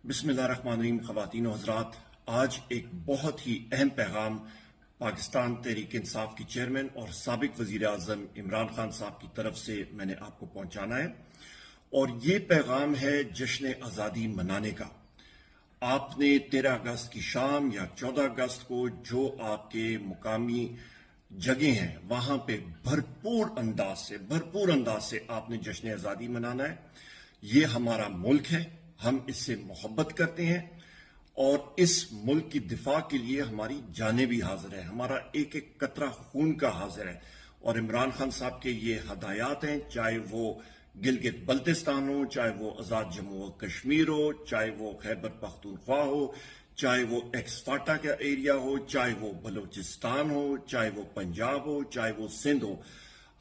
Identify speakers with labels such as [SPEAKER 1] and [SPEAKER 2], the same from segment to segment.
[SPEAKER 1] बिस्मिल्लाहिर्रहमानिर्रहीम। ख़वातीन व हज़रात, आज एक बहुत ही अहम पैगाम पाकिस्तान तहरीक इंसाफ की चेयरमैन और साबिक वज़ीर आज़म इमरान खान साहब की तरफ से मैंने आपको पहुंचाना है, और ये पैगाम है जश्न आज़ादी मनाने का। आपने 13 अगस्त की शाम या 14 अगस्त को जो आपके मुकामी जगह हैं वहां पे भरपूर अंदाज से आपने जश्न आज़ादी मनाना है। ये हमारा मुल्क है, हम इससे मोहब्बत करते हैं और इस मुल्क की दिफा के लिए हमारी जानें भी हाजिर है, हमारा एक एक कतरा खून का हाजिर है। और इमरान खान साहब के ये हदायत हैं, चाहे वो गिलगित बल्तिस्तान हो, चाहे वो आज़ाद जम्मू और कश्मीर हो, चाहे वो खैबर पख्तूनख्वा हो, चाहे वो एक्सफाटा का एरिया हो, चाहे वो बलूचिस्तान हो, चाहे वो पंजाब हो, चाहे वो सिंध हो,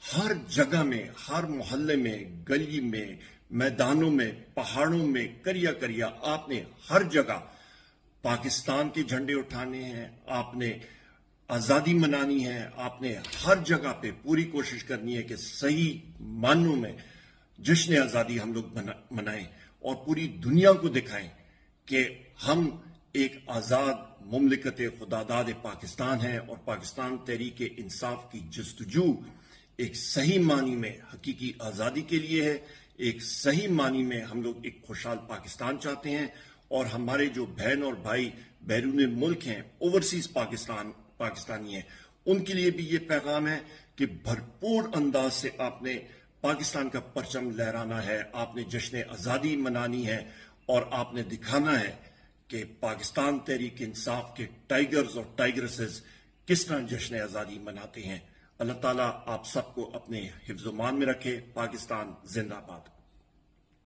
[SPEAKER 1] हर जगह में, हर मोहल्ले में, गली में, मैदानों में, पहाड़ों में, करिया करिया आपने हर जगह पाकिस्तान के झंडे उठाने हैं, आपने आज़ादी मनानी है। आपने हर जगह पे पूरी कोशिश करनी है कि सही मानों में जश्न आज़ादी हम लोग मनाएं और पूरी दुनिया को दिखाएं कि हम एक आज़ाद मुमलिकत खुदादाद पाकिस्तान है और पाकिस्तान तहरीक इंसाफ की जस्तजू एक सही मानी में हकीकी आज़ादी के लिए है। एक सही मानी में हम लोग एक खुशहाल पाकिस्तान चाहते हैं, और हमारे जो बहन और भाई बैरून मुल्क हैं, ओवरसीज पाकिस्तानी हैं, उनके लिए भी ये पैगाम है कि भरपूर अंदाज से आपने पाकिस्तान का परचम लहराना है, आपने जश्न आज़ादी मनानी है और आपने दिखाना है कि पाकिस्तान तहरीक इंसाफ के टाइगर्स और टाइगरेसेस किस तरह जश्न आज़ादी मनाते हैं। अल्लाह ताला आप सबको अपने हिफ्ज़-ओ-मान में रखे। पाकिस्तान जिंदाबाद।